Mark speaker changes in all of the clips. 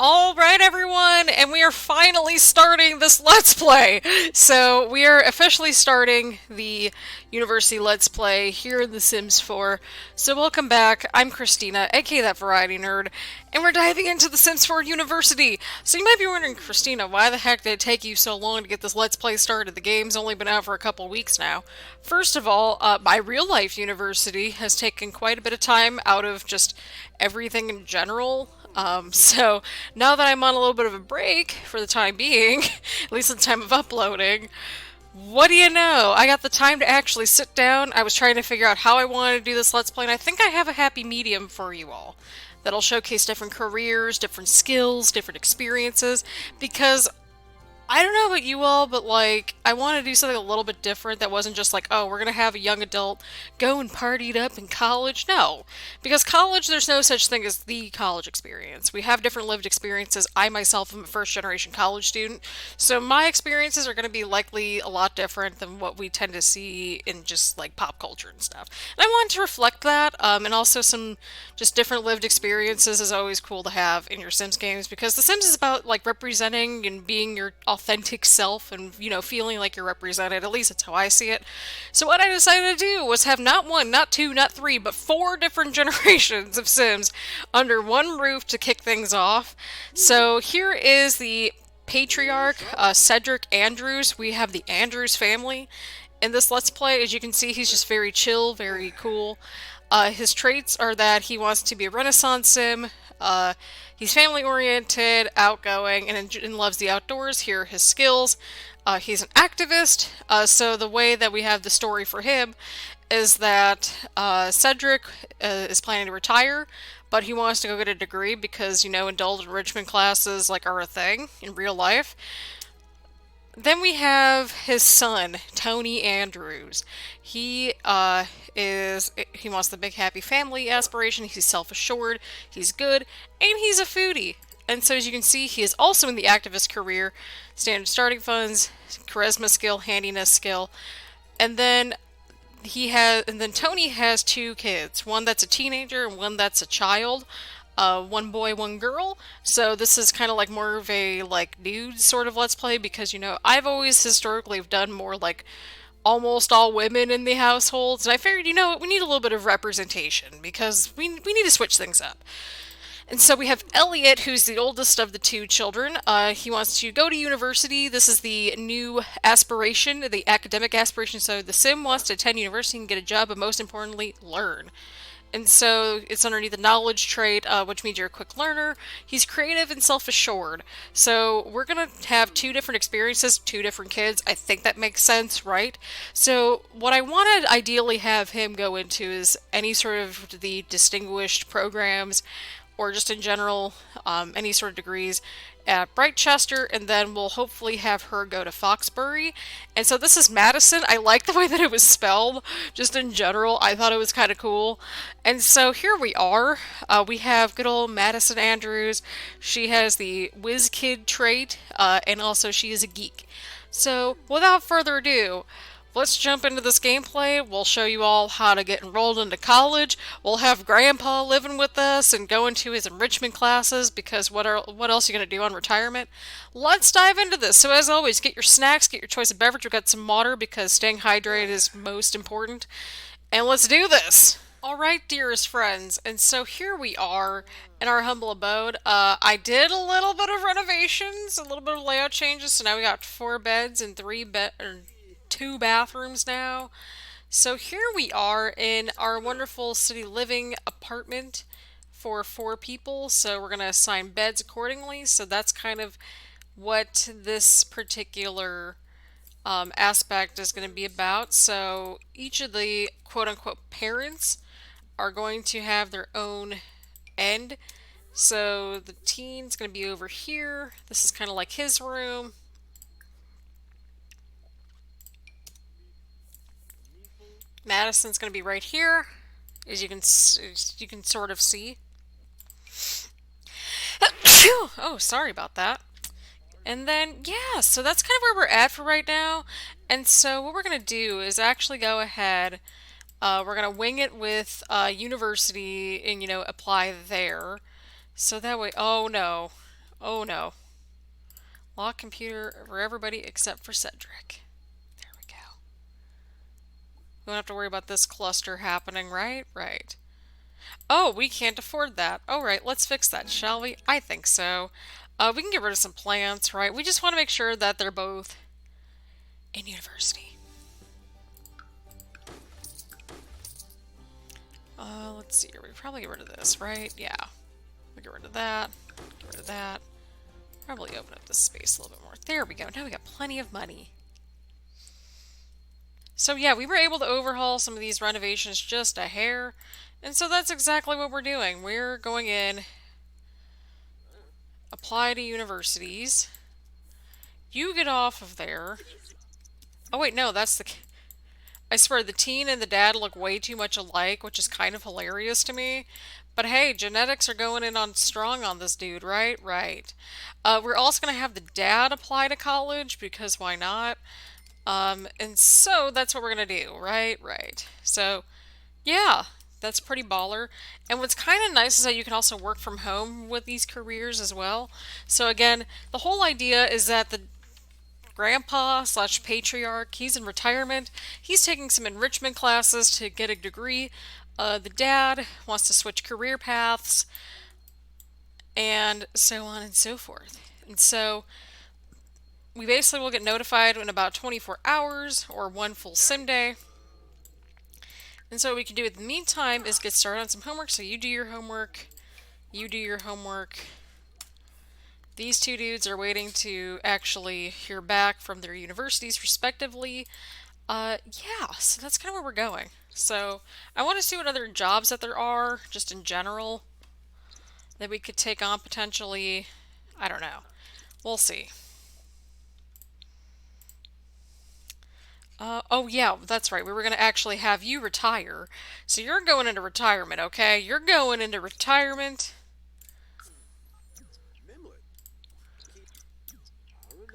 Speaker 1: Alright everyone, and we are finally starting this Let's Play! So, we are officially starting the University Let's Play here in The Sims 4. So welcome back, I'm Christina, aka ThatVarietyNerd, and we're diving into The Sims 4 University! So you might be wondering, Christina, why the heck did it take you so long to get this Let's Play started? The game's only been out for a couple weeks now. First of all, my real-life university has taken quite a bit of time out of just everything in general. So now that I'm on a little bit of a break for the time being, at least at the time of uploading, what do you know? I got the time to actually sit down. I was trying to figure out how I wanted to do this Let's Play, and I think I have a happy medium for you all. That'll showcase different careers, different skills, different experiences, because I don't know about you all, but like, I want to do something a little bit different that wasn't just like, oh, we're gonna have a young adult go and party it up in college. No. Because college, there's no such thing as the college experience. We have different lived experiences. I myself am a first generation college student, so my experiences are gonna be likely a lot different than what we tend to see in just like pop culture and stuff. And I wanted to reflect that, and also some just different lived experiences is always cool to have in your Sims games because The Sims is about like representing and being your authentic self and, you know, feeling like you're represented. At least that's how I see it. So what I decided to do was have not one, not two, not three, but four different generations of Sims under one roof to kick things off. So here is the patriarch, Cedric Andrews. We have the Andrews family. In this Let's Play, as you can see, he's just very chill, very cool. His traits are that he wants to be a Renaissance sim, he's family oriented, outgoing, and loves the outdoors. Here are his skills. He's an activist, so the way that we have the story for him is that Cedric is planning to retire, but he wants to go get a degree because, you know, adult enrichment classes like are a thing in real life. Then we have his son, Tony Andrews. He wants the big happy family aspiration. He's self-assured, he's good, and he's a foodie. And so as you can see, he is also in the activist career, standard starting funds, charisma skill, handiness skill. And then Tony has two kids, one that's a teenager and one that's a child. One boy, one girl. So this is kind of like more of a like nude sort of Let's Play because, you know, I've always historically done more like almost all women in the households, and I figured, you know, we need a little bit of representation because we need to switch things up. And so we have Elliot, who's the oldest of the two children. He wants to go to university. This is the new aspiration, the academic aspiration. So the sim wants to attend university and get a job, but most importantly, learn. And so it's underneath the knowledge trait, which means you're a quick learner. He's creative and self-assured. So we're going to have two different experiences, two different kids. I think that makes sense, right? So what I want to ideally have him go into is any sort of the distinguished programs or just in general, any sort of degrees at Brightchester, and then we'll hopefully have her go to Foxbury. And so this is Madison. I like the way that it was spelled, just in general. I thought it was kind of cool. And so here we are. We have good old Madison Andrews. She has the whiz kid trait, and also she is a geek. So without further ado, let's jump into this gameplay. We'll show you all how to get enrolled into college. We'll have Grandpa living with us and go into his enrichment classes because what else are you going to do on retirement? Let's dive into this. So as always, get your snacks, get your choice of beverage. We've got some water because staying hydrated is most important. And let's do this! Alright, dearest friends, and so here we are in our humble abode. I did a little bit of renovations, a little bit of layout changes, so now we got 4 beds and two bathrooms now. So here we are in our wonderful city living apartment for 4 people. So we're going to assign beds accordingly. So that's kind of what this particular aspect is going to be about. So each of the quote-unquote parents are going to have their own end. So the teen's going to be over here. This is kind of like his room. Madison's going to be right here, as you can sort of see. Oh, sorry about that. And then, yeah, so that's kind of where we're at for right now. And so what we're going to do is actually go ahead, we're going to wing it with university and, you know, apply there. So that way, oh no. Oh no. Lock computer for everybody except for Cedric. There we go. We don't have to worry about this cluster happening, right? Right. Oh, we can't afford that. All right, let's fix that, shall we? I think so. We can get rid of some plants, right? We just want to make sure that they're both in university. Let's see here. We probably get rid of this, right? Yeah. We get rid of that. Get rid of that. Probably open up this space a little bit more. There we go. Now we got plenty of money. So yeah, we were able to overhaul some of these renovations just a hair. And so that's exactly what we're doing. We're going in, apply to universities. You get off of there. Oh wait, no, that's the... I swear, the teen and the dad look way too much alike, which is kind of hilarious to me. But hey, genetics are going in on strong on this dude, right? Right. We're also going to have the dad apply to college, because why not? And so that's what we're going to do, right? Right. So, yeah, that's pretty baller. And what's kind of nice is that you can also work from home with these careers as well. So again, the whole idea is that the grandpa slash patriarch, he's in retirement. He's taking some enrichment classes to get a degree. The dad wants to switch career paths, and so on and so forth. And so we basically will get notified in about 24 hours or one full sim day. And so what we can do in the meantime is get started on some homework. So you do your homework, you do your homework. These two dudes are waiting to actually hear back from their universities respectively. Yeah, so that's kind of where we're going. So I want to see what other jobs that there are, just in general, that we could take on potentially. I don't know. We'll see. Oh yeah, that's right. We were going to actually have you retire. So you're going into retirement, okay? You're going into retirement.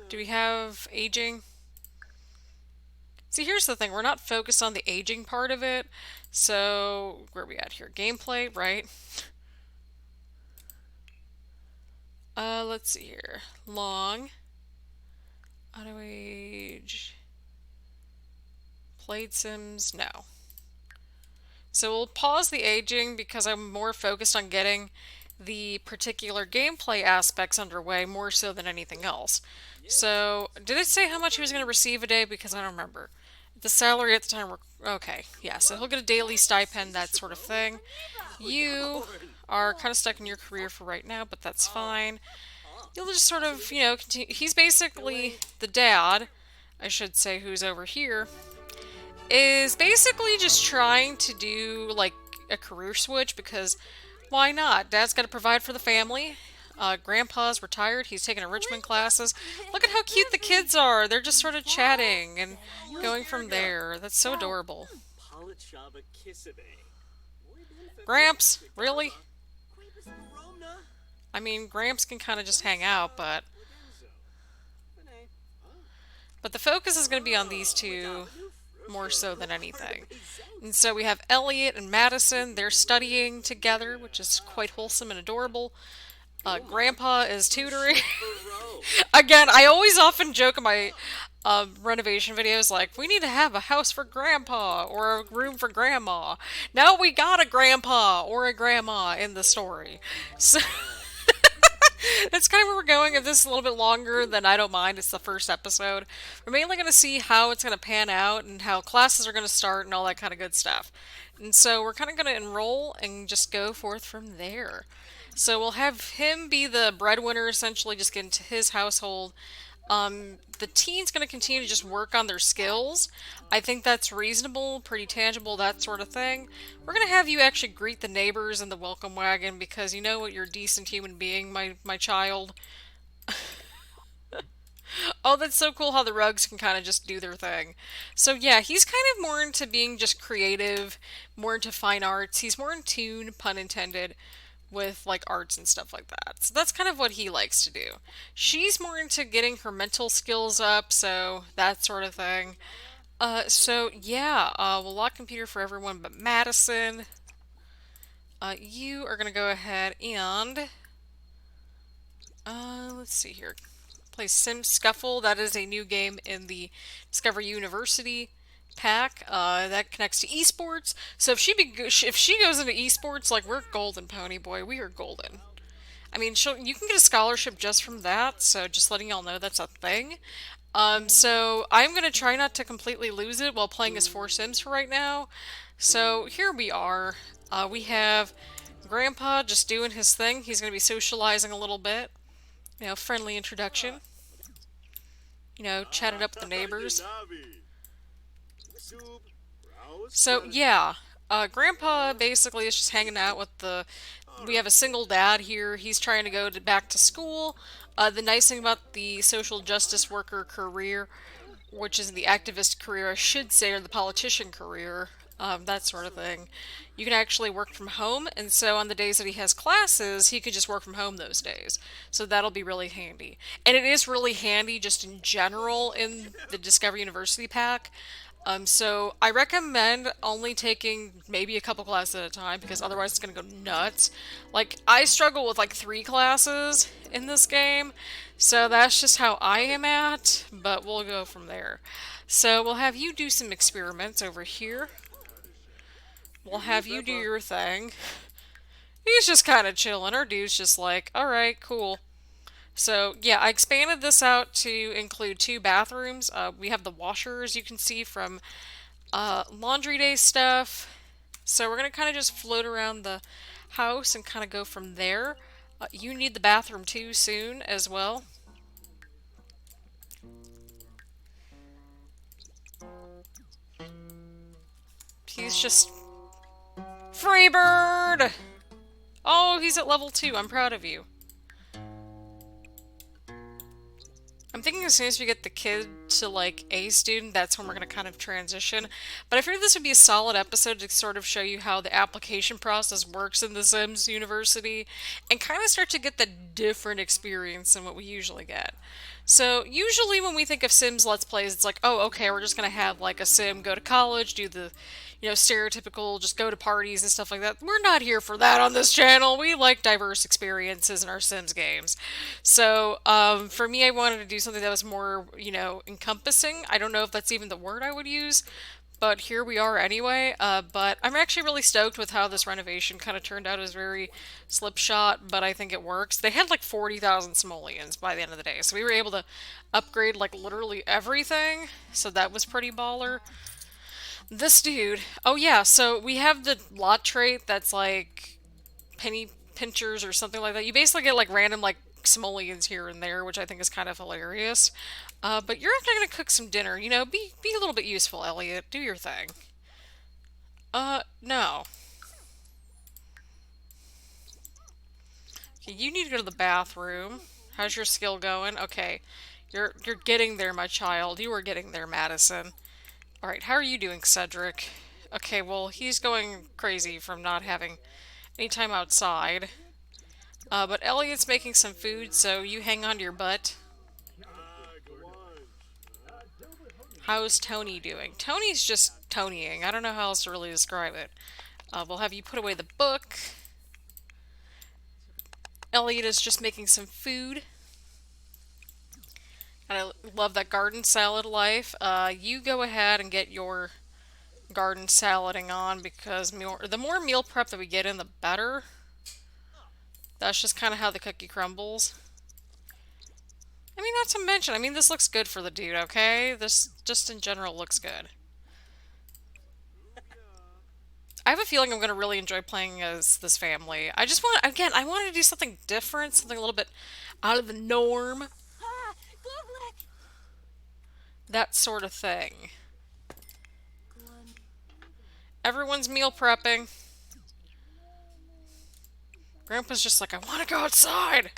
Speaker 1: Do we have aging? See, here's the thing. We're not focused on the aging part of it. So, where are we at here? Gameplay, right? Let's see here. Long. Auto age. Played Sims? No. So we'll pause the aging because I'm more focused on getting the particular gameplay aspects underway more so than anything else. So, did it say how much he was going to receive a day? Because I don't remember. The salary at the time, okay, yeah, so he'll get a daily stipend, that sort of thing. You are kind of stuck in your career for right now, but that's fine. You'll just sort of, continue. He's basically the dad, I should say, who's over here, is basically just trying to do, like, a career switch, because why not? Dad's got to provide for the family. Grandpa's retired. He's taking enrichment classes. Look at how cute the kids are. They're just sort of chatting and going from there. That's so adorable. Gramps? Really? I mean, Gramps can kind of just hang out, but the focus is going to be on these two more so than anything. And so we have Elliot and Madison. They're studying together, which is quite wholesome and adorable. Grandpa is tutoring. Again, I always often joke in my renovation videos, like, we need to have a house for Grandpa or a room for Grandma. Now we got a Grandpa or a Grandma in the story. So that's kind of where we're going. If this is a little bit longer, then I don't mind. It's the first episode. We're mainly going to see how it's going to pan out and how classes are going to start and all that kind of good stuff. And so we're kind of going to enroll and just go forth from there. So we'll have him be the breadwinner, essentially, just get into his household. The teen's going to continue to just work on their skills. I think that's reasonable, pretty tangible, that sort of thing. We're going to have you actually greet the neighbors in the welcome wagon because you know what, you're a decent human being, my child. Oh, that's so cool how the rugs can kind of just do their thing. So yeah, he's kind of more into being just creative, more into fine arts. He's more in tune, pun intended, with like arts and stuff like that. So that's kind of what he likes to do. She's more into getting her mental skills up, so that sort of thing. So yeah, we'll lock computer for everyone but Madison. You are gonna go ahead and let's see here. Play Sim Scuffle. That is a new game in the Discovery University pack that connects to esports. So if she goes into esports, like we're golden, Pony Boy. We are golden. I mean, you can get a scholarship just from that. So just letting y'all know that's a thing. So I'm gonna try not to completely lose it while playing as 4 Sims for right now. So here we are. We have Grandpa just doing his thing. He's gonna be socializing a little bit. You know, friendly introduction. You know, chatted up with the neighbors. So yeah, Grandpa basically is just hanging out with the. We have a single dad here. He's trying to go back to school. The nice thing about the social justice worker career, which is the activist career, I should say, or the politician career, that sort of thing, you can actually work from home. And so on the days that he has classes, he can just work from home those days. So that'll be really handy. And it is really handy just in general in the Discover University pack. So I recommend only taking maybe a couple classes at a time because otherwise it's going to go nuts. Like, I struggle with like 3 classes in this game, so that's just how I am at, but we'll go from there. So we'll have you do some experiments over here. We'll have you do your thing. He's just kind of chilling. Our dude's just like, alright, cool. So yeah, I expanded this out to include 2 bathrooms. We have the washers you can see from laundry day stuff. So we're going to kind of just float around the house and kind of go from there. You need the bathroom too soon as well. He's just... Freebird! Oh, he's at level 2. I'm proud of you. I'm thinking as soon as we get the kid to, like, A student, that's when we're going to kind of transition. But I figured this would be a solid episode to sort of show you how the application process works in The Sims University and kind of start to get the different experience than what we usually get. So, usually when we think of Sims Let's Plays, it's like, oh, okay, we're just going to have, like, a Sim go to college, do the, you know, stereotypical, just go to parties and stuff like that. We're not here for that on this channel. We like diverse experiences in our Sims games. So, for me, I wanted to do something that was more, you know, encompassing. I don't know if that's even the word I would use, but here we are anyway. But I'm actually really stoked with how this renovation kind of turned out. It was very slipshod, but I think it works. They had like 40,000 simoleons by the end of the day, so we were able to upgrade like literally everything, so that was pretty baller. This dude, oh yeah, so we have the lot trait that's like penny pinchers or something like that. You basically get like random like simoleons here and there, which I think is kind of hilarious. But you're actually going to cook some dinner. You know, be a little bit useful, Elliot. Do your thing. No. Okay, you need to go to the bathroom. How's your skill going? Okay. You're getting there, my child. You are getting there, Madison. Alright, how are you doing, Cedric? Okay, well, he's going crazy from not having any time outside. But Elliot's making some food, so you hang on to your butt. How's Tony doing? Tony's just Tonying. I don't know how else to really describe it. We'll have you put away the book. Elliot is just making some food. And I love that garden salad life. You go ahead and get your garden salading on because the more meal prep that we get in, the better. That's just kind of how the cookie crumbles. I mean, not to mention, I mean, this looks good for the dude, okay? This just in general looks good. I have a feeling I'm going to really enjoy playing as this family. I just want, again, I wanted to do something different, something a little bit out of the norm. That sort of thing. Everyone's meal prepping. Grandpa's just like, I want to go outside.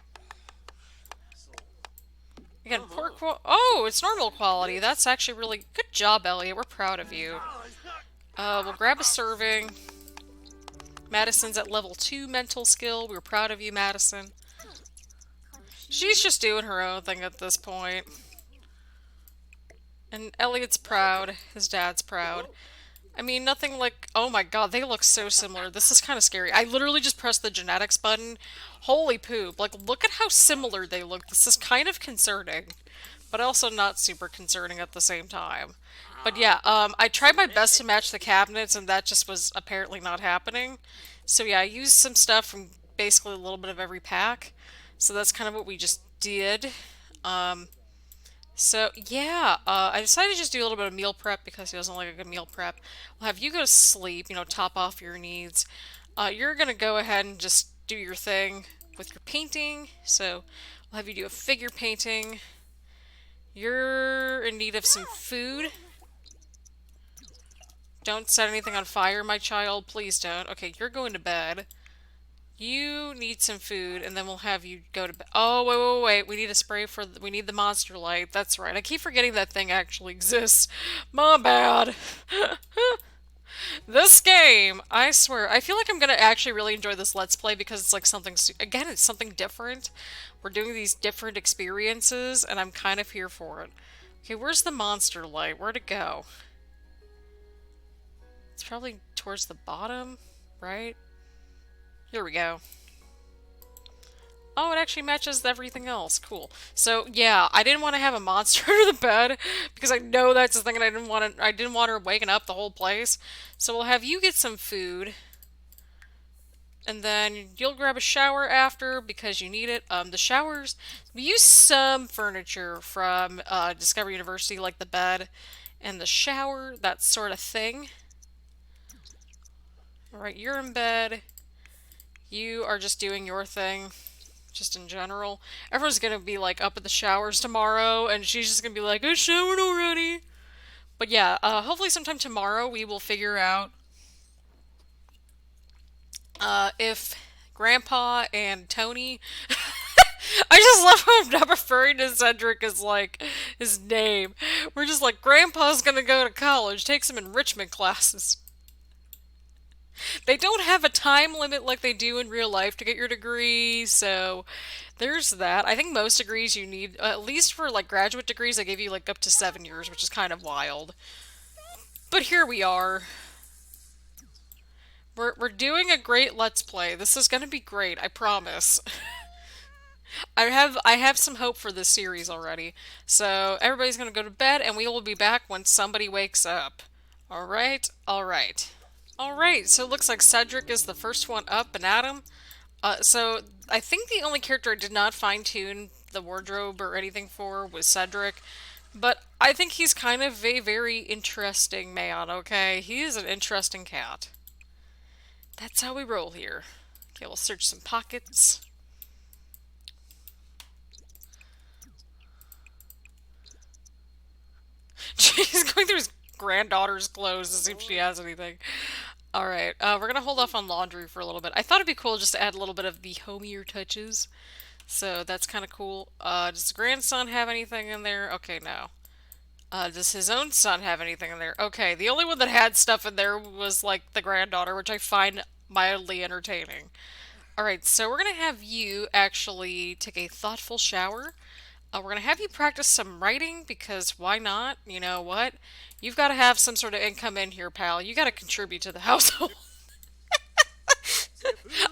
Speaker 1: Again, poor oh, it's normal quality. That's actually really good job, Elliot. We're proud of you. We'll grab a serving. Madison's at level 2 mental skill. We're proud of you, Madison. She's just doing her own thing at this point. And Elliot's proud. His dad's proud. I mean, nothing like, oh my god, they look so similar. This is kind of scary. I literally just pressed the genetics button. Holy poop. Like, look at how similar they look. This is kind of concerning, but also not super concerning at the same time. But yeah, I tried my best to match the cabinets, and that just was apparently not happening. So yeah, I used some stuff from basically a little bit of every pack. So that's kind of what we just did. Um, so yeah, I decided to just do a little bit of meal prep because he doesn't like a good meal prep. We'll have you go to sleep, top off your needs. You're gonna go ahead and just do your thing with your painting. So we'll have you do a figure painting. You're in need of some food. Don't set anything on fire, my child. Please don't. Okay, you're going to bed. You need some food, and then we'll have you go to bed. Oh, wait, wait, wait. We need a spray for... we need the monster light. That's right. I keep forgetting that thing actually exists. My bad. This game, I swear, I feel like I'm gonna actually really enjoy this Let's Play because it's like something... again, it's something different. We're doing these different experiences, and I'm kind of here for it. Okay, where's the monster light? Where'd it go? It's probably towards the bottom, right? Here we go. Oh, it actually matches everything else. Cool. So yeah, I didn't want to have a monster under the bed because I know that's the thing, and I didn't want her waking up the whole place. So we'll have you get some food, and then you'll grab a shower after because you need it. The showers, we use some furniture from Discovery University, like the bed and the shower, that sort of thing. All right, you're in bed. You are just doing your thing. Just in general. Everyone's gonna be like up at the showers tomorrow, and she's just gonna be like, I showered already. But yeah, hopefully sometime tomorrow we will figure out if Grandpa and Tony. I just love how I'm not referring to Cedric as like his name. We're just like, Grandpa's gonna go to college, take some enrichment classes. They don't have a time limit like they do in real life to get your degree, so there's that. I think most degrees you need, at least for like graduate degrees, they give you like up to 7 years, which is kind of wild. But here we are. We're doing a great Let's Play. This is gonna be great, I promise. I have some hope for this series already. So everybody's gonna go to bed, and we will be back when somebody wakes up. All right, all right. All right, so it looks like Cedric is the first one up and at him. So I think the only character I did not fine-tune the wardrobe or anything for was Cedric, but I think he's kind of a very interesting man, okay? He is an interesting cat. That's how we roll here. Okay, we'll search some pockets. He's going through his granddaughter's clothes to see if she has anything. Alright, we're gonna hold off on laundry for a little bit. I thought it'd be cool just to add a little bit of the homier touches. So that's kind of cool. Does the grandson have anything in there? Okay, no. Does his own son have anything in there? Okay, the only one that had stuff in there was like the granddaughter, which I find mildly entertaining. Alright, so we're gonna have you actually take a thoughtful shower. We're gonna have you practice some writing because why not? You know what? You've got to have some sort of income in here, pal. You got to contribute to the household.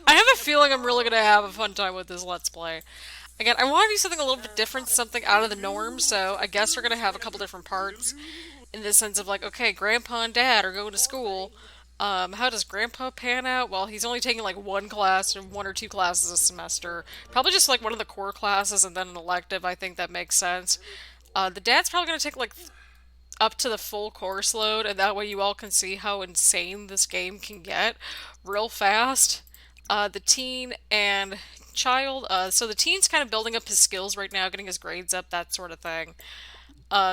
Speaker 1: I have a feeling I'm really gonna have a fun time with this Let's Play. Again, I want to do something a little bit different, something out of the norm, so I guess we're gonna have a couple different parts in the sense of like, okay, Grandpa and Dad are going to school. How does Grandpa pan out? Well, he's only taking like one class or one or two classes a semester. Probably just like one of the core classes and then an elective. I think that makes sense. The dad's probably gonna take like up to the full course load, and that way you all can see how insane this game can get real fast. The teen and child, so the teen's kind of building up his skills right now, getting his grades up, that sort of thing.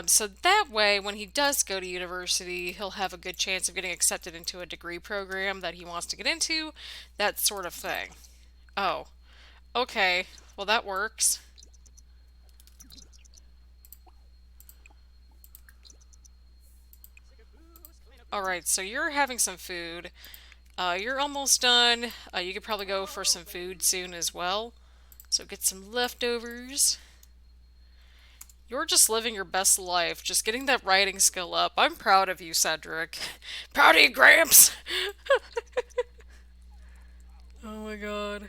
Speaker 1: So that way, when he does go to university, he'll have a good chance of getting accepted into a degree program that he wants to get into, that sort of thing. Oh, okay. Well, that works. Alright, so you're having some food. You're almost done. You could probably go for some food soon as well. So get some leftovers. You're just living your best life, just getting that writing skill up. I'm proud of you, Cedric. Proud of you, Gramps! Oh my god.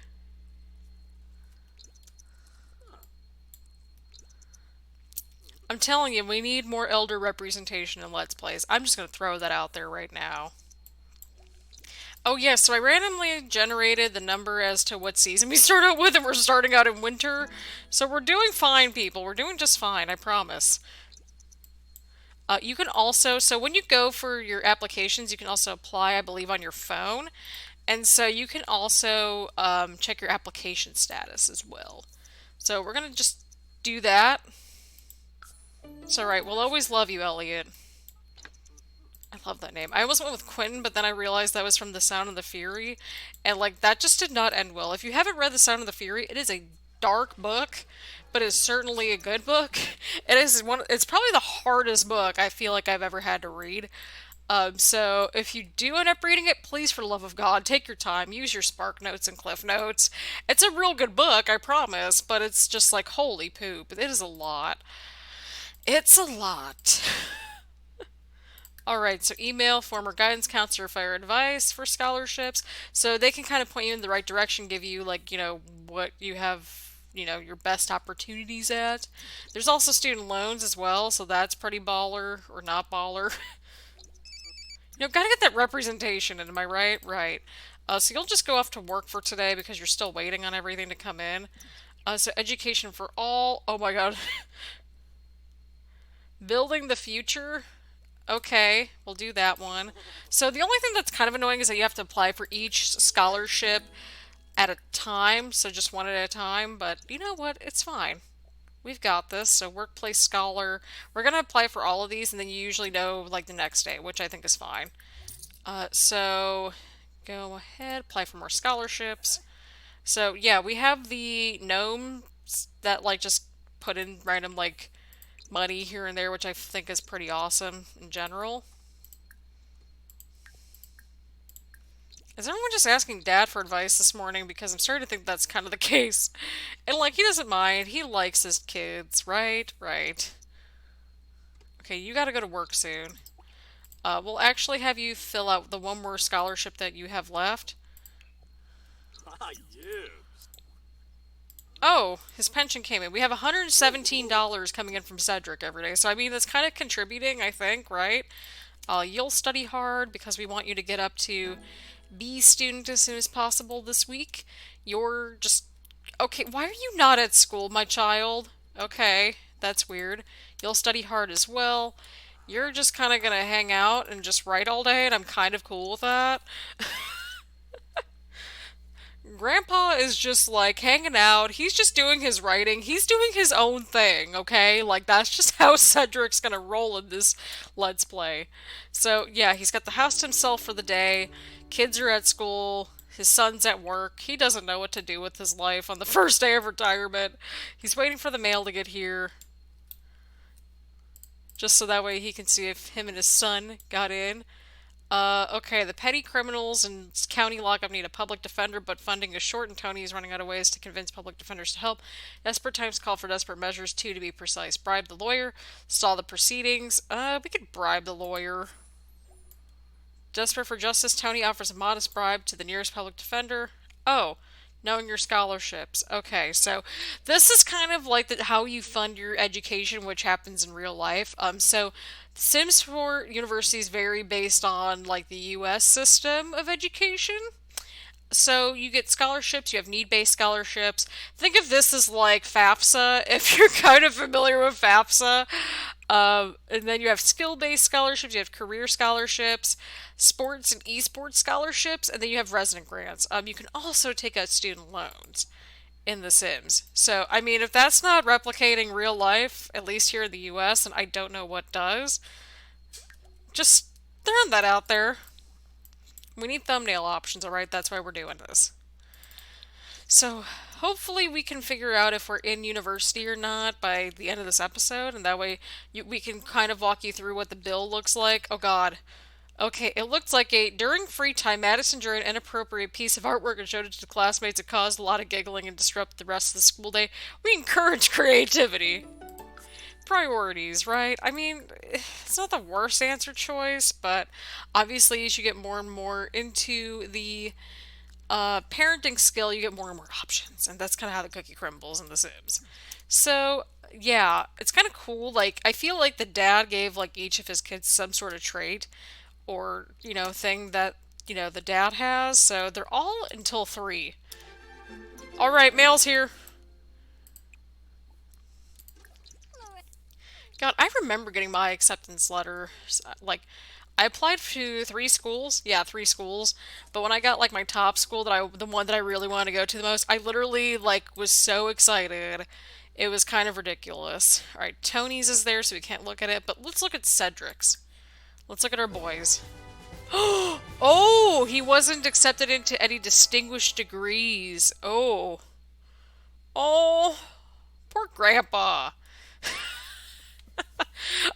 Speaker 1: I'm telling you, we need more elder representation in Let's Plays. I'm just gonna throw that out there right now. Oh yeah, so I randomly generated the number as to what season we start out with, and we're starting out in winter. So we're doing fine, people. We're doing just fine, I promise. You can also, so when you go for your applications, you can also apply, I believe, on your phone. And so you can also check your application status as well. So we're going to just do that. It's alright, we'll always love you, Elliot. I love that name. I almost went with Quentin, but then I realized that was from The Sound of the Fury. And, like, that just did not end well. If you haven't read The Sound of the Fury, it is a dark book, but it's certainly a good book. It's probably the hardest book I feel like I've ever had to read. So if you do end up reading it, please, for the love of God, take your time. Use your Spark Notes and Cliff Notes. It's a real good book, I promise, but it's just like, holy poop. It is a lot. It's a lot. Alright, so email former guidance counselor for advice for scholarships. So they can kind of point you in the right direction, give you, like, what you have, your best opportunities at. There's also student loans as well, so that's pretty baller, or not baller. Gotta get that representation, am I right? Right. So you'll just go off to work for today because you're still waiting on everything to come in. So education for all. Oh my god. Building the future. Okay, we'll do that one. So the only thing that's kind of annoying is that you have to apply for each scholarship at a time, so just one at a time, but you know what? It's fine. We've got this. So workplace scholar, we're going to apply for all of these and then you usually know like the next day, which I think is fine. So go ahead, apply for more scholarships. So yeah, we have the gnomes that like just put in random like money here and there, which I think is pretty awesome in general. Is everyone just asking Dad for advice this morning? Because I'm starting to think that's kind of the case. And like, he doesn't mind. He likes his kids, right? Right. Okay, you gotta go to work soon. We'll actually have you fill out the one more scholarship that you have left. Oh, his pension came in. We have $117 coming in from Cedric every day. So, I mean, that's kind of contributing, I think, right? You'll study hard because we want you to get up to B student as soon as possible this week. You're just... Okay, why are you not at school, my child? Okay, that's weird. You'll study hard as well. You're just kind of gonna hang out and just write all day, and I'm kind of cool with that. Grandpa is just like hanging out. He's just doing his writing. He's doing his own thing, okay? Like, that's just how Cedric's gonna roll in this Let's Play. So, yeah, he's got the house to himself for the day. Kids are at school. His son's at work. He doesn't know what to do with his life on the first day of retirement. He's waiting for the mail to get here. Just so that way he can see if him and his son got in. Okay, the petty criminals and county lockup need a public defender, but funding is short and Tony is running out of ways to convince public defenders to help. Desperate times call for desperate measures, too, to be precise. Bribe the lawyer, stall the proceedings. We could bribe the lawyer. Desperate for justice, Tony offers a modest bribe to the nearest public defender. Oh, knowing your scholarships. Okay, so this is kind of like how you fund your education, which happens in real life. So Sims for universities vary based on like the US system of education. So you get scholarships, you have need-based scholarships. Think of this as like FAFSA, if you're kind of familiar with FAFSA. And then you have skill-based scholarships, you have career scholarships, sports and esports scholarships, and then you have resident grants. You can also take out student loans in The Sims. So, I mean, if that's not replicating real life, at least here in the US, and I don't know what does, just throwing that out there. We need thumbnail options, alright? That's why we're doing this. So, hopefully we can figure out if we're in university or not by the end of this episode, and that way we can kind of walk you through what the bill looks like. Oh god. Okay, it looks like during free time, Madison drew an inappropriate piece of artwork and showed it to the classmates. It caused a lot of giggling and disrupted the rest of the school day. We encourage creativity. Priorities, right? I mean, it's not the worst answer choice, but obviously, as you get more and more into the parenting skill, you get more and more options, and that's kind of how the cookie crumbles in The Sims. So, yeah, it's kind of cool. Like, I feel like the dad gave like each of his kids some sort of trait or, thing that, the dad has. So they're all until three. All right, mail's here. God, I remember getting my acceptance letter. Like, I applied to three schools. Yeah, three schools. But when I got like my top school the one that I really wanted to go to the most, I literally like was so excited. It was kind of ridiculous. All right, Tony's is there, so we can't look at it. But let's look at Cedric's. Let's look at our boys. Oh, he wasn't accepted into any distinguished degrees. Oh, oh, poor Grandpa.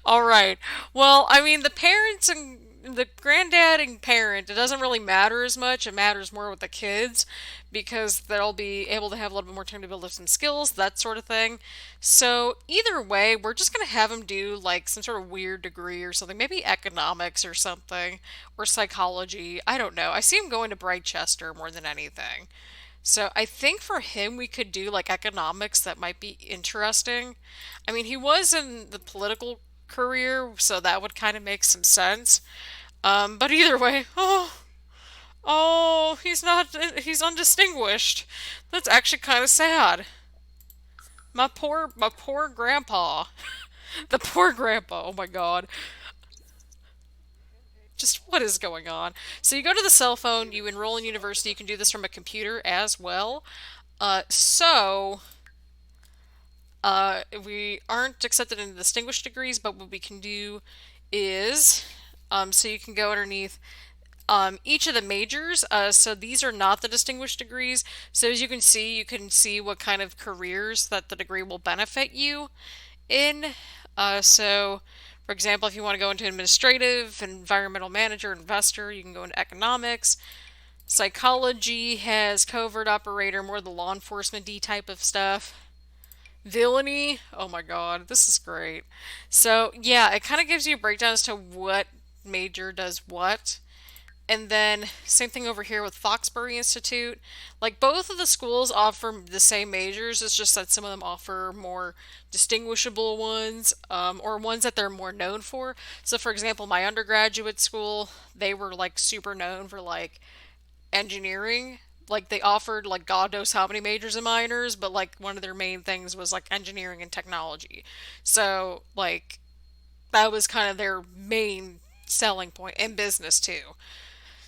Speaker 1: All right. Well, I mean, the parents and the granddad and parent, it doesn't really matter as much. It matters more with the kids because they'll be able to have a little bit more time to build up some skills, that sort of thing. So, either way, we're just going to have him do like some sort of weird degree or something, maybe economics or something, or psychology. I don't know. I see him going to Brightchester more than anything. So I think for him, we could do like economics that might be interesting. I mean, he was in the political career, so that would kind of make some sense. But either way, oh, he's undistinguished. That's actually kind of sad. My poor grandpa. The poor grandpa. Oh my God. Just what is going on? So you go to the cell phone, you enroll in university, you can do this from a computer as well. So we aren't accepted into distinguished degrees, but what we can do is, so you can go underneath each of the majors. So these are not the distinguished degrees. So as you can see what kind of careers that the degree will benefit you in. So, for example, if you want to go into administrative, environmental manager, investor, you can go into economics. Psychology has covert operator, more the law enforcement D type of stuff. Villainy, oh my god, this is great. So, yeah, it kind of gives you a breakdown as to what major does what. And then, same thing over here with Foxbury Institute. Like, both of the schools offer the same majors, it's just that some of them offer more distinguishable ones, or ones that they're more known for. So, for example, my undergraduate school, they were like super known for like engineering. Like they offered like God knows how many majors and minors, but like one of their main things was like engineering and technology. So like that was kind of their main selling point in business too.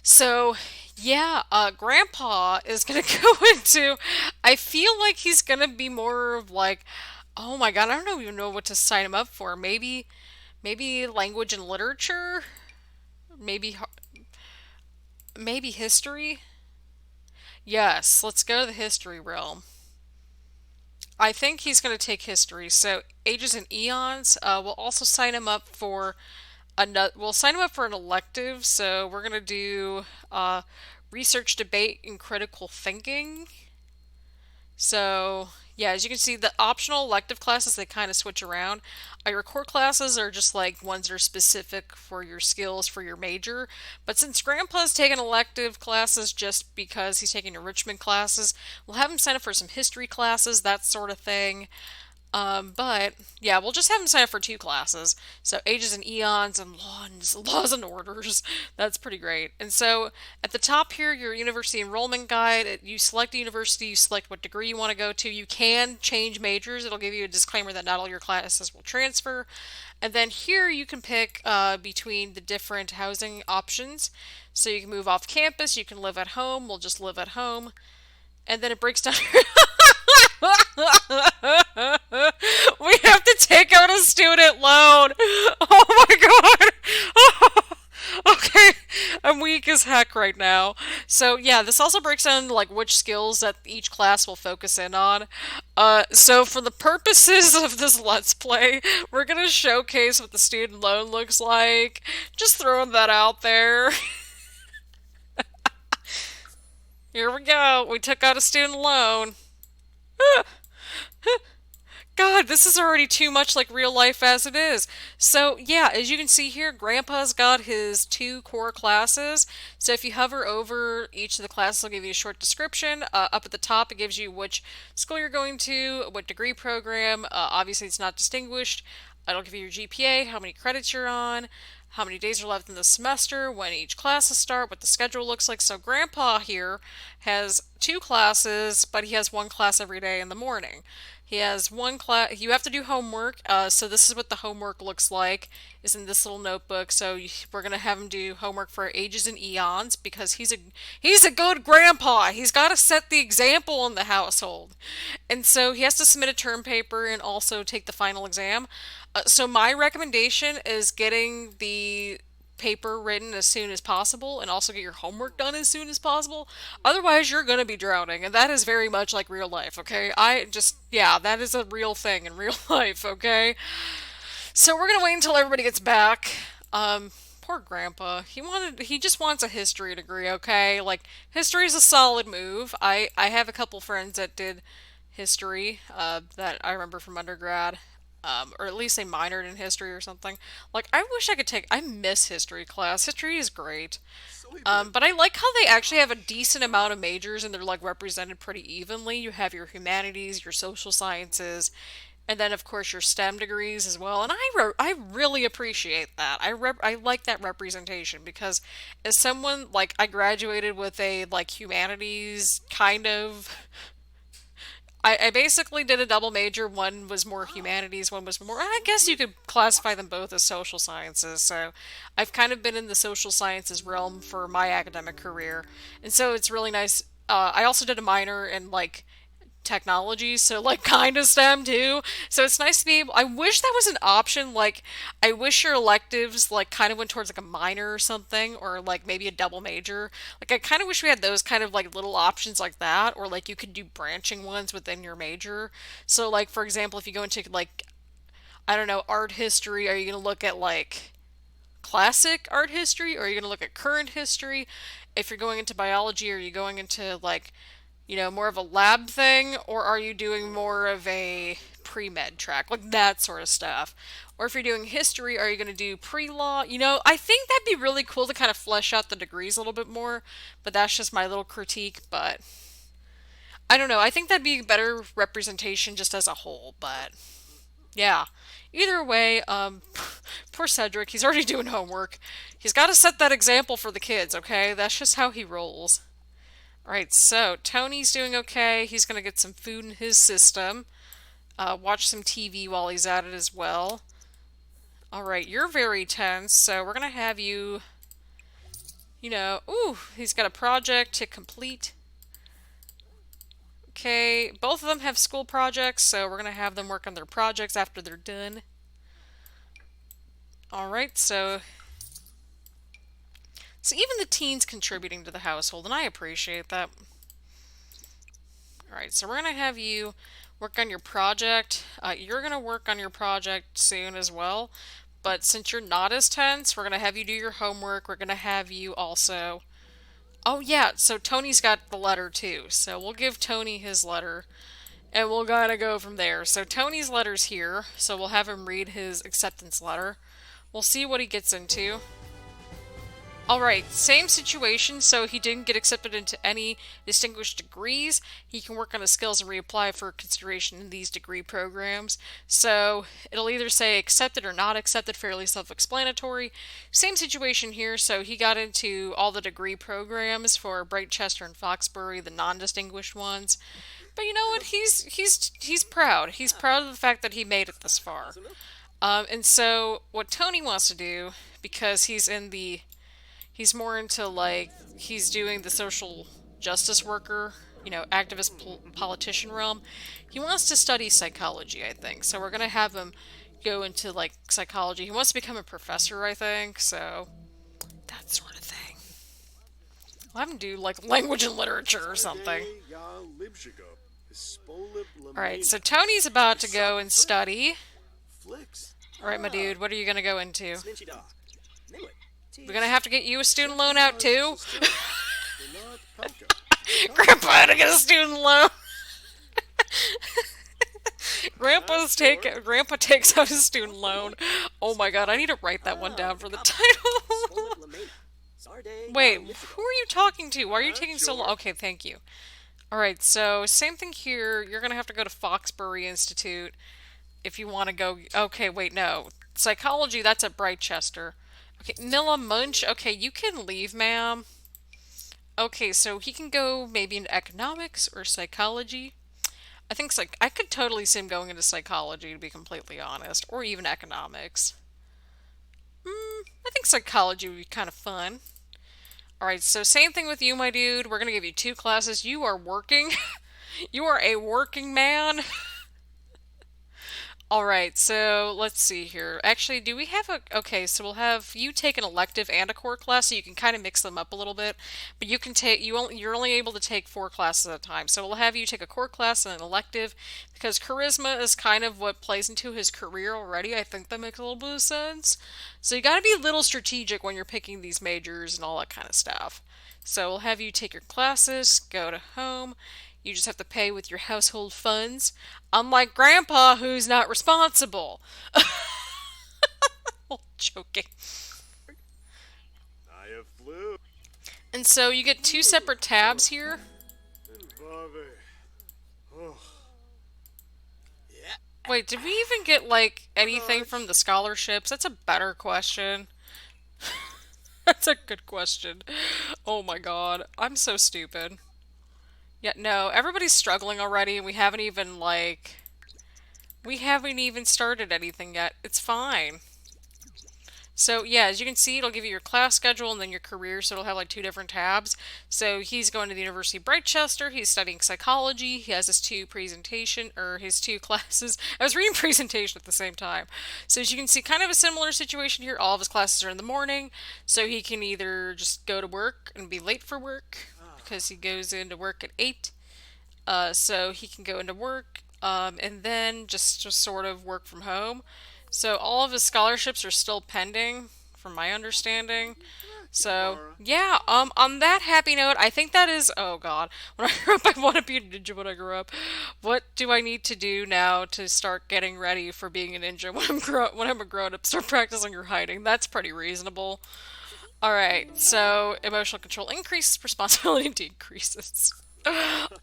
Speaker 1: So yeah, Grandpa is gonna go into. I feel like he's gonna be more of like, oh my God, I don't even know what to sign him up for. Maybe language and literature. Maybe maybe history. Yes, let's go to the history realm. I think he's going to take history. So ages and eons. We'll also sign him up for another. We'll sign him up for an elective. So we're going to do research, debate, and critical thinking. So, yeah, as you can see, the optional elective classes, they kind of switch around. Your core classes are just like ones that are specific for your skills for your major. But since Grandpa's taking elective classes just because he's taking enrichment classes, we'll have him sign up for some history classes, that sort of thing. But yeah, we'll just have him sign up for two classes. So ages and eons and laws and orders. That's pretty great. And so at the top here, your university enrollment guide. You select the university, you select what degree you want to go to. You can change majors. It'll give you a disclaimer that not all your classes will transfer. And then here you can pick between the different housing options. So you can move off campus, you can live at home. We'll just live at home. And then it breaks down. We have to take out a student loan. Oh my god. Okay, I'm weak as heck right now. So yeah, this also breaks down like which skills that each class will focus in on. So for the purposes of this Let's Play, we're gonna showcase what the student loan looks like. Just throwing that out there. Here we go. We took out a student loan. God, this is already too much like real life as it is. So, yeah, as you can see here, Grandpa's got his two core classes. So, if you hover over each of the classes, it'll give you a short description. Up at the top, it gives you which school you're going to, what degree program. Obviously, it's not distinguished. It'll give you your GPA, how many credits you're on, how many days are left in the semester, when each classes start, what the schedule looks like. So Grandpa here has two classes, but he has one class every day in the morning. He has one class. You have to do homework. So this is what the homework looks like. Is in this little notebook. So we're gonna have him do homework for ages and eons because he's a good grandpa. He's got to set the example in the household, and so he has to submit a term paper and also take the final exam. So my recommendation is getting the paper written as soon as possible and also get your homework done as soon as possible. Otherwise, you're going to be drowning, and that is very much like real life, okay? Yeah, that is a real thing in real life, okay? So we're going to wait until everybody gets back. Poor grandpa. He just wants a history degree, okay? Like history is a solid move. I have a couple friends that did history that I remember from undergrad. Or at least they minored in history or something. Like, I wish I could I miss history class. History is great. But I like how they actually have a decent amount of majors and they're like represented pretty evenly. You have your humanities, your social sciences, and then of course your STEM degrees as well. And I really appreciate that. I like that representation because as someone like I graduated with a like humanities kind of I basically did a double major. One was more humanities, one was more, I guess you could classify them both as social sciences. So I've kind of been in the social sciences realm for my academic career. And so it's really nice. I also did a minor in like technology, so like kind of STEM too. So it's nice to be able, I wish that was an option. Like, I wish your electives like kind of went towards like a minor or something, or like maybe a double major. Like, I kind of wish we had those kind of like little options like that, or like you could do branching ones within your major. So, like, for example, if you go into like, I don't know, art history, are you going to look at like classic art history, or are you going to look at current history? If you're going into biology, are you going into like more of a lab thing, or are you doing more of a pre-med track, like that sort of stuff? Or if you're doing history, are you going to do pre-law? I think that'd be really cool to kind of flesh out the degrees a little bit more, but that's just my little critique, but I don't know. I think that'd be a better representation just as a whole, but yeah. Either way, poor Cedric, he's already doing homework. He's got to set that example for the kids, okay? That's just how he rolls. Alright, so Tony's doing okay. He's going to get some food in his system. Watch some TV while he's at it as well. Alright, you're very tense, so we're going to have you, ooh, he's got a project to complete. Okay, both of them have school projects, so we're going to have them work on their projects after they're done. Alright, so even the teens contributing to the household, and I appreciate that. Alright, so we're going to have you work on your project. You're going to work on your project soon as well, but since you're not as tense, we're going to have you do your homework. We're going to have you also... Oh yeah, so Tony's got the letter too, so we'll give Tony his letter, and we'll gotta go from there. So Tony's letter's here, so we'll have him read his acceptance letter. We'll see what he gets into. Alright, same situation, so he didn't get accepted into any distinguished degrees. He can work on his skills and reapply for consideration in these degree programs. So it'll either say accepted or not accepted, fairly self-explanatory. Same situation here, so he got into all the degree programs for Brightchester and Foxbury, the non-distinguished ones. But you know what? He's proud. He's proud of the fact that he made it this far. And so what Tony wants to do, because he's more into, like, he's doing the social justice worker, activist politician realm. He wants to study psychology, I think. So we're going to have him go into, like, psychology. He wants to become a professor, I think. So that sort of thing. We'll have him do, like, language and literature or something. Alright, so Tony's about to go and study. Alright, my dude, what are you going to go into? We're gonna have to get you a student loan out too? Grandpa had to get a student loan. Grandpa takes out his student loan. Oh my god, I need to write that one down for the title. Wait, who are you talking to? Why are you taking so long? Okay, thank you. Alright, so same thing here. You're gonna have to go to Foxbury Institute if you want to go. Okay, wait, no. Psychology, that's at Brightchester. Okay, Milla Munch. Okay, you can leave, ma'am. Okay, so he can go maybe in economics or psychology. I think I could totally see him going into psychology, to be completely honest, or even economics. I think psychology would be kind of fun. All right, so same thing with you, my dude. We're gonna give you two classes. You are working. You are a working man. All right, so let's see here. Actually, do we have a... Okay, so we'll have you take an elective and a core class, so you can kind of mix them up a little bit. But you can take... you're only able to take four classes at a time. So we'll have you take a core class and an elective, because charisma is kind of what plays into his career already. I think that makes a little bit of sense. So you gotta be a little strategic when you're picking these majors and all that kind of stuff. So we'll have you take your classes, go to home. You just have to pay with your household funds. Unlike Grandpa, who's not responsible. Joking. And so you get two separate tabs here. Wait, did we even get, like, anything from the scholarships? That's a better question. That's a good question. Oh my god. I'm so stupid. Yeah, no, everybody's struggling already, and we haven't even, like... We haven't even started anything yet. It's fine. So, yeah, as you can see, it'll give you your class schedule and then your career, so it'll have, like, two different tabs. So, he's going to the University of Brightchester, he's studying psychology, he has his two classes. I was reading presentation at the same time. So, as you can see, kind of a similar situation here. All of his classes are in the morning, so he can either just go to work and be late for work, because he goes into work at 8. So he can go into work, and then just sort of work from home. So all of his scholarships are still pending, from my understanding. So yeah, on that happy note, I think that is. Oh God, when I grow up, I want to be a ninja. When I grow up, what do I need to do now to start getting ready for being a ninja when I'm a grown up? Start practicing or hiding. That's pretty reasonable. All right, so emotional control increases, responsibility decreases.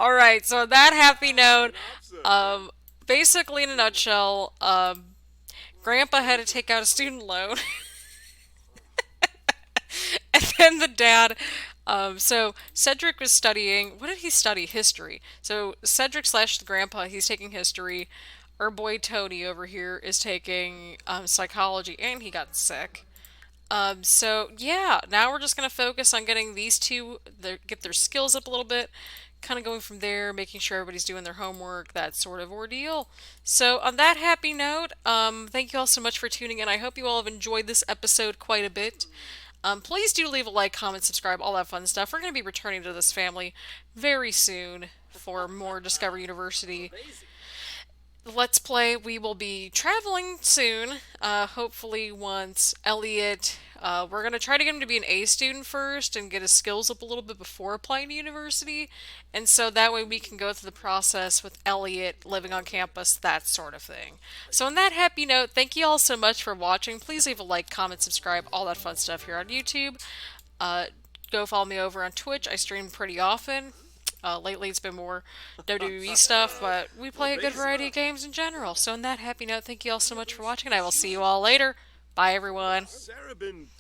Speaker 1: All right, so that happy note, um, basically in a nutshell, Grandpa had to take out a student loan, and then the dad. So Cedric was studying. What did he study? History. So Cedric slash the grandpa, he's taking history. Our boy Tony over here is taking psychology, and he got sick. So yeah, now we're just gonna focus on getting these two, get their skills up a little bit, kind of going from there, making sure everybody's doing their homework, that sort of ordeal. So on that happy note, thank you all so much for tuning in. I hope you all have enjoyed this episode quite a bit. Please do leave a like, comment, subscribe, all that fun stuff. We're going to be returning to this family very soon for more Discover University Let's Play. We will be traveling soon, hopefully once Elliot, we're going to try to get him to be an A student first and get his skills up a little bit before applying to university, and so that way we can go through the process with Elliot living on campus, that sort of thing. So on that happy note, thank you all so much for watching. Please leave a like, comment, subscribe, all that fun stuff here on YouTube. Uh, Go follow me over on Twitch. I stream pretty often. Lately it's been more WWE stuff, but we play a good variety of games in general. So on that happy note, thank you all so much for watching, and I will see you all later. Bye, everyone.